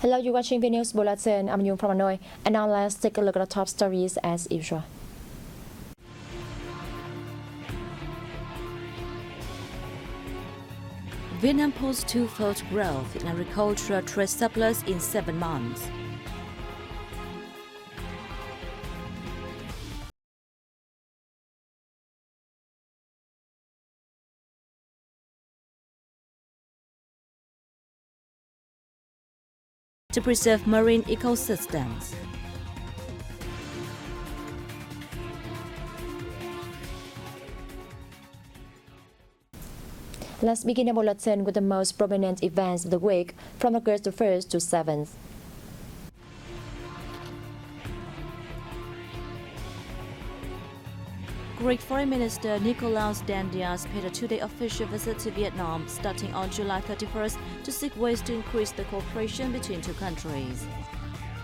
Hello, you're watching Vnews Bulletin. I'm Yung from Hanoi. And now let's take a look at the top stories as usual. Vietnam posts twofold growth in agricultural trade surplus in 7 months. To preserve marine ecosystems. Let's begin the bulletin with the most prominent events of the week from August 1st to 7th. Greek Foreign Minister Nicolas Dandias paid a 2-day official visit to Vietnam starting on July 31st to seek ways to increase the cooperation between two countries.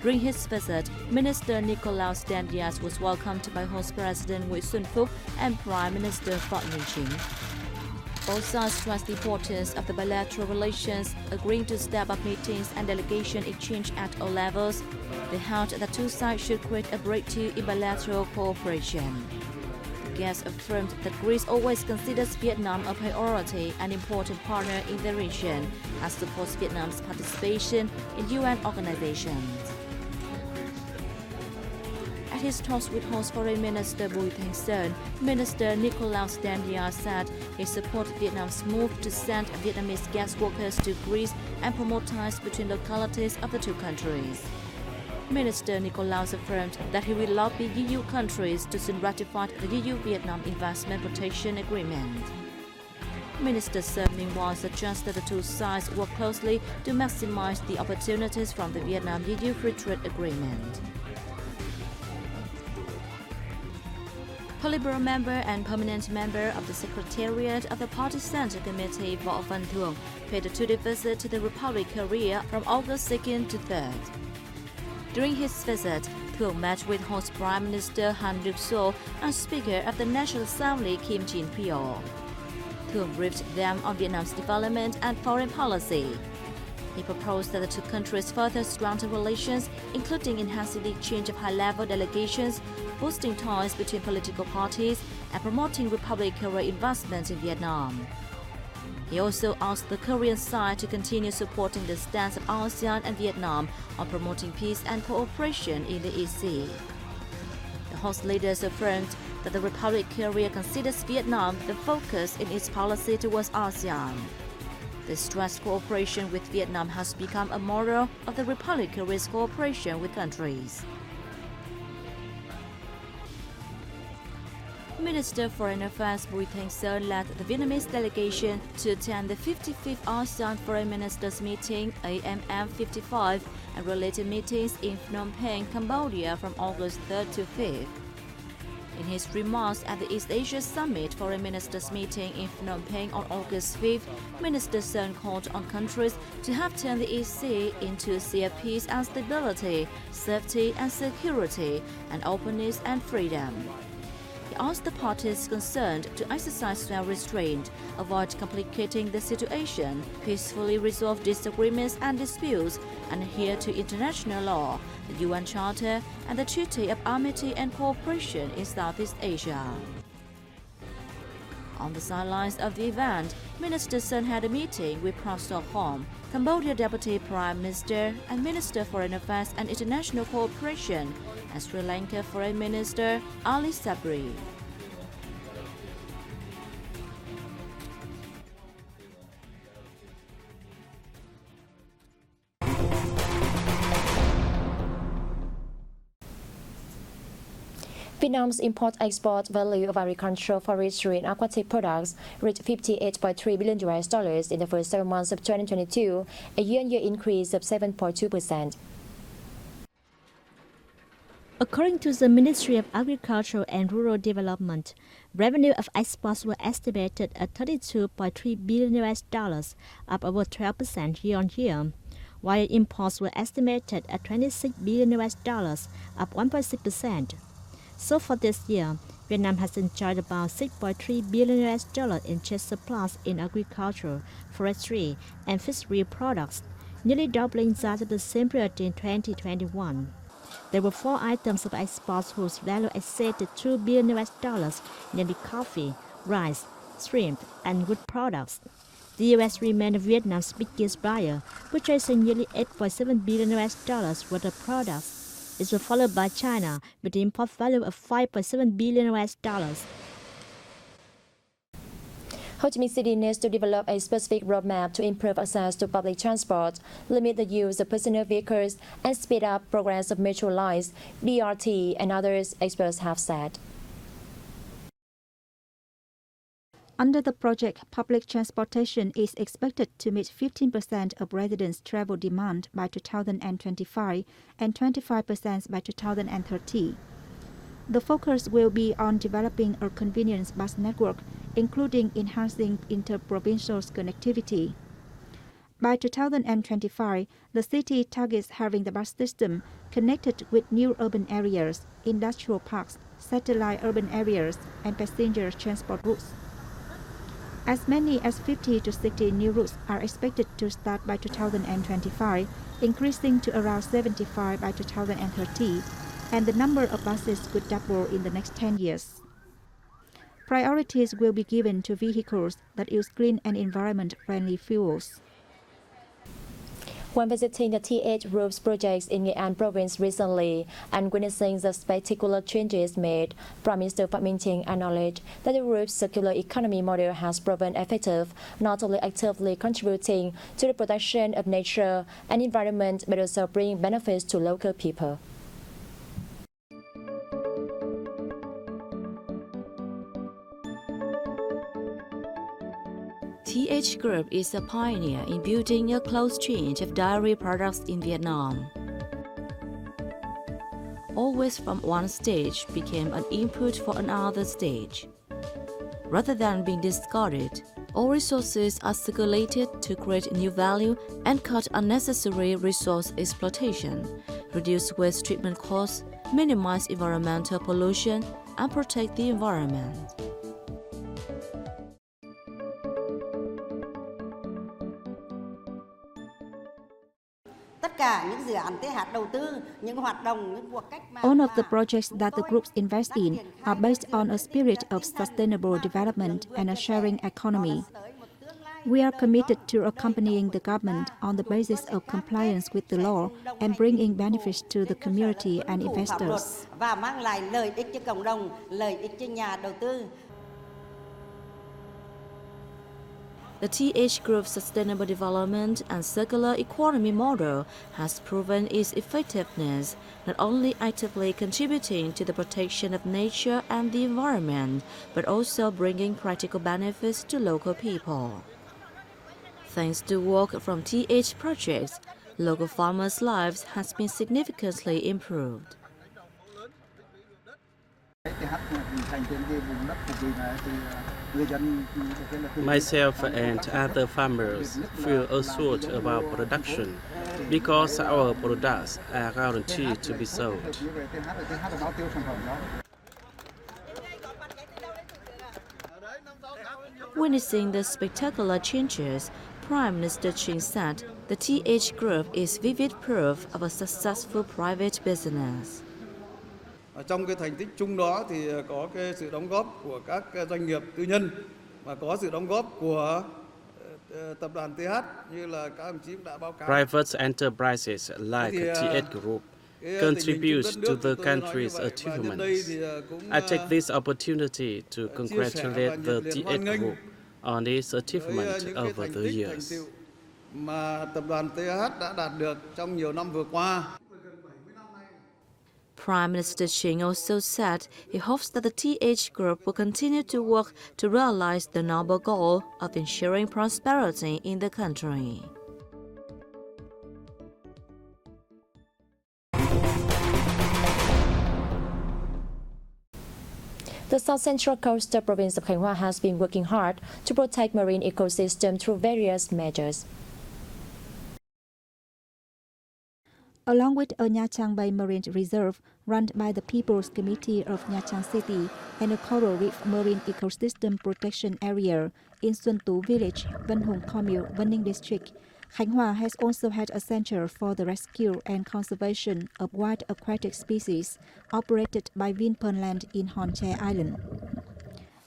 During his visit, Minister Nicolas Dandias was welcomed by host President Nguyễn Xuân Phúc and Prime Minister Phạm Minh Chính. Both sides stressed the importance of the bilateral relations, agreeing to step up meetings and delegation exchange at all levels. They held that two sides should create a breakthrough in bilateral cooperation. The guests affirmed that Greece always considers Vietnam a priority and important partner in the region, and supports Vietnam's participation in UN organizations. At his talks with host Foreign Minister Bùi Thanh Sơn, Minister Nicolas Dandias said he supported Vietnam's move to send Vietnamese guest workers to Greece and promote ties between localities of the two countries. Minister Nicolas affirmed that he will lobby EU countries to soon ratify the EU-Vietnam Investment Protection Agreement. Minister Sơn meanwhile suggested the two sides work closely to maximize the opportunities from the Vietnam-EU Free Trade Agreement. Politburo member and permanent member of the Secretariat of the Party Center Committee, Võ Văn Thưởng, paid a 2-day visit to the Republic of Korea from August 2nd to 3rd. During his visit, Thưởng met with host Prime Minister Han Duc-sô and Speaker of the National Assembly Kim Jin-pyo. Thưởng briefed them on Vietnam's development and foreign policy. He proposed that the two countries further strengthen relations, including enhancing the exchange of high-level delegations, boosting ties between political parties, and promoting Republic of Korea investment in Vietnam. He also asked the Korean side to continue supporting the stance of ASEAN and Vietnam on promoting peace and cooperation in the EC. The host leaders affirmed that the Republic of Korea considers Vietnam the focus in its policy towards ASEAN. The stressed cooperation with Vietnam has become a model of the Republic of Korea's cooperation with countries. Minister of Foreign Affairs Bùi Thanh Sơn led the Vietnamese delegation to attend the 55th ASEAN Foreign Ministers Meeting AMM 55 and related meetings in Phnom Penh, Cambodia from August 3rd to 5th. In his remarks at the East Asia Summit Foreign Ministers Meeting in Phnom Penh on August 5th, Minister Sơn called on countries to have turned the EC into a sea of peace and stability, safety and security, and openness and freedom. He asked the parties concerned to exercise self-restraint, avoid complicating the situation, peacefully resolve disagreements and disputes, and adhere to international law, the UN Charter, and the Treaty of Amity and Cooperation in Southeast Asia. On the sidelines of the event, Minister Sơn had a meeting with Prak Sokhonn, Cambodia Deputy Prime Minister and Minister of Foreign Affairs and International Cooperation, and Sri Lanka Foreign Minister Ali Sabri. Vietnam's import-export value of agricultural, forestry, and aquatic products reached $58.3 billion in the first 7 months of 2022, a year-on-year increase of 7.2%. According to the Ministry of Agriculture and Rural Development, revenue of exports were estimated at $32.3 billion, up over 12% year-on-year, while imports were estimated at $26 billion, up 1.6%. So far this year, Vietnam has enjoyed about $6.3 billion in trade surplus in agriculture, forestry, and fishery products, nearly doubling that of the same period in 2021. There were 4 items of exports whose value exceeded $2 billion, namely coffee, rice, shrimp, and wood products. The U.S. remained Vietnam's biggest buyer, purchasing nearly $8.7 billion worth of products. It was followed by China with an import value of $5.7 billion. Ho Chi Minh City needs to develop a specific roadmap to improve access to public transport, limit the use of personal vehicles, and speed up progress of metro lines, BRT, and others, experts have said. Under the project, public transportation is expected to meet 15% of residents' travel demand by 2025 and 25% by 2030. The focus will be on developing a convenience bus network, including enhancing inter-provincial connectivity. By 2025, the city targets having the bus system connected with new urban areas, industrial parks, satellite urban areas, and passenger transport routes. As many as 50 to 60 new routes are expected to start by 2025, increasing to around 75 by 2030, and the number of buses could double in the next 10 years. Priorities will be given to vehicles that use clean and environment-friendly fuels. When visiting the TH Groups projects in Nghệ An province recently and witnessing the spectacular changes made, Prime Minister Phạm Minh Chính acknowledged that the group's circular economy model has proven effective, not only actively contributing to the protection of nature and environment, but also bringing benefits to local people. TH Group is a pioneer in building a closed chain of dairy products in Vietnam. All waste from one stage became an input for another stage. Rather than being discarded, all resources are circulated to create new value and cut unnecessary resource exploitation, reduce waste treatment costs, minimize environmental pollution, and protect the environment. All of the projects that the groups invest in are based on a spirit of sustainable development and a sharing economy. We are committed to accompanying the government on the basis of compliance with the law and bringing benefits to the community and investors. The TH Group's sustainable development and circular economy model has proven its effectiveness, not only actively contributing to the protection of nature and the environment, but also bringing practical benefits to local people. Thanks to work from TH projects, local farmers' lives has been significantly improved. Myself and other farmers feel assured about production because our products are guaranteed to be sold. Witnessing the spectacular changes, Prime Minister Chính said the TH Group is vivid proof of a successful private business. Trong cái thành tích chung đó thì có cái sự đóng góp của các doanh nghiệp tư nhân và có sự đóng góp của tập đoàn TH như là các đồng chí đã báo cáo. Private enterprises like TH Group contribute to the country's achievements. I take this opportunity to congratulate the TH Group on its achievement over the years. Mà tập đoàn TH đã đạt được trong nhiều năm vừa qua. Prime Minister Chính also said he hopes that the TH Group will continue to work to realize the noble goal of ensuring prosperity in the country. The South Central Coastal Province of Khánh Hòa has been working hard to protect marine ecosystem through various measures. Along with a Nha Trang Bay Marine Reserve run by the People's Committee of Nha Trang City and a coral reef marine ecosystem protection area in Xuân Tú Village, Vân Hùng Commune, Vân Ninh District, Khánh Hòa has also had a center for the rescue and conservation of wild aquatic species operated by Vinpearland in Hòn Tre Island.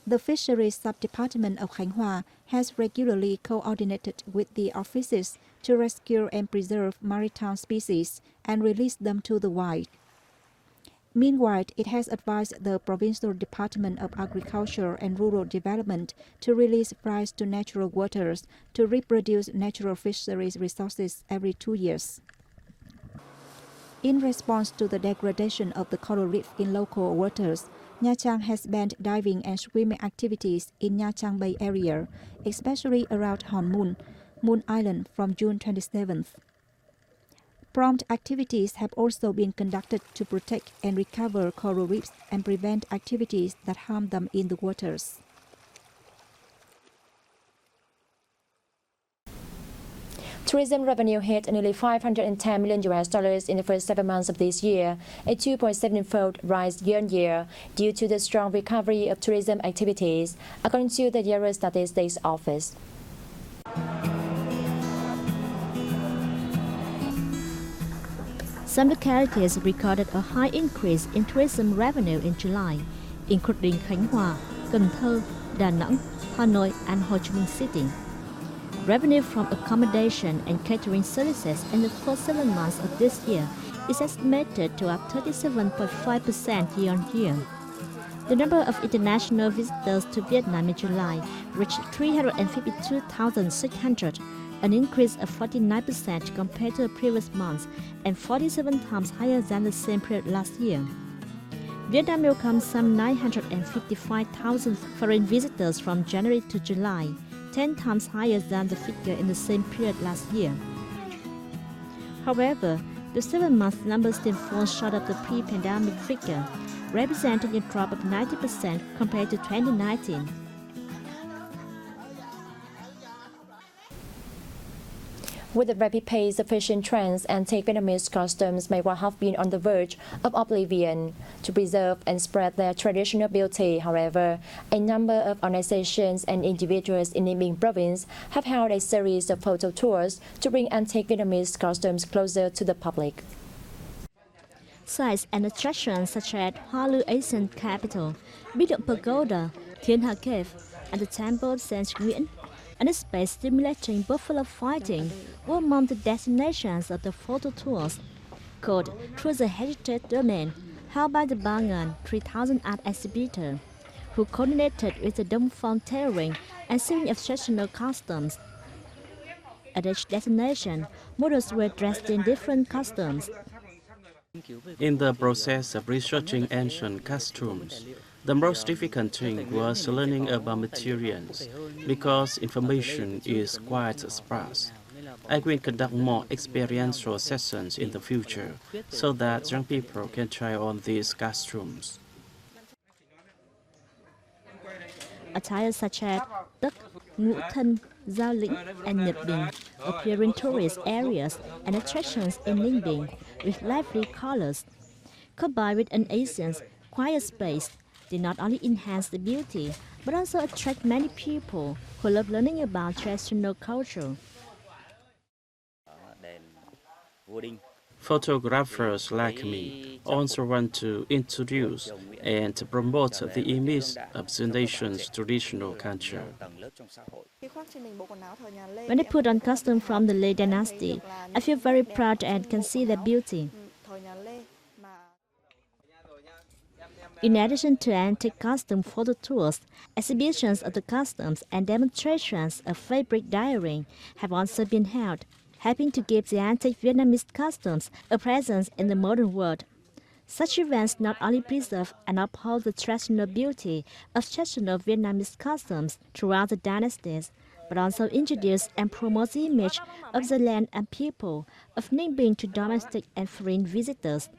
The Fisheries Sub-Department of Khánh Hòa has regularly coordinated with the offices to rescue and preserve maritime species and release them to the wild. Meanwhile, it has advised the Provincial Department of Agriculture and Rural Development to release flies to natural waters to reproduce natural fisheries resources every 2 years. In response to the degradation of the coral reef in local waters, Nha Trang has banned diving and swimming activities in Nha Trang Bay area, especially around Hòn Mun, Moon Island from June 27th. Prompt activities have also been conducted to protect and recover coral reefs and prevent activities that harm them in the waters. Tourism revenue hit nearly $510 million in the first 7 months of this year, a 2.7-fold rise year-on-year due to the strong recovery of tourism activities, according to the Bureau Statistics Office. Some localities recorded a high increase in tourism revenue in July, including Khánh Hòa, Cần Thơ, Đà Nẵng, Hanoi, and Ho Chi Minh City. Revenue from accommodation and catering services in the first 7 months of this year is estimated to up 37.5% year-on-year. The number of international visitors to Vietnam in July reached 352,600, an increase of 49% compared to the previous month and 47 times higher than the same period last year. Vietnam welcomed some 955,000 foreign visitors from January to July, 10 times higher than the figure in the same period last year. However, the 7-month number still falls short of the pre-pandemic figure, representing a drop of 90% compared to 2019. With the rapid pace of fashion trends, antique Vietnamese costumes may well have been on the verge of oblivion. To preserve and spread their traditional beauty, however, a number of organizations and individuals in Ninh Bình province have held a series of photo tours to bring antique Vietnamese costumes closer to the public. Sites and attractions such as Hoa Lư Asian Capital, Bí Động Pagoda, Thiên Hà Cave, and the Temple of Saint Nguyễn, and a space stimulating buffalo fighting were among the destinations of the photo tours, called Through the Heritage Domain, held by the Ba Ngàn 3000 art exhibitor, who coordinated with the Dong Phong tailoring and sewing of traditional costumes. At each destination, models were dressed in different costumes. In the process of researching ancient costumes, the most difficult thing was learning about materials, because information is quite sparse. I will conduct more experiential sessions in the future, so that young people can try on these costumes. Attire such as Tất, Ngũ Thân, Giao Lĩnh, and Nhật Bình appear in tourist areas and attractions in Ninh Bình with lively colors. Combined with an Asian quiet space, they not only enhance the beauty, but also attract many people who love learning about traditional culture. Photographers like me also want to introduce and to promote the image of the nation's traditional culture. When I put on costume from the Lê dynasty, I feel very proud and can see their beauty. In addition to antique costume photo tours, exhibitions of the costumes and demonstrations of fabric dyeing have also been held, helping to give the antique Vietnamese costumes a presence in the modern world. Such events not only preserve and uphold the traditional beauty of traditional Vietnamese costumes throughout the dynasties, but also introduce and promote the image of the land and people of Ninh Bình to domestic and foreign visitors.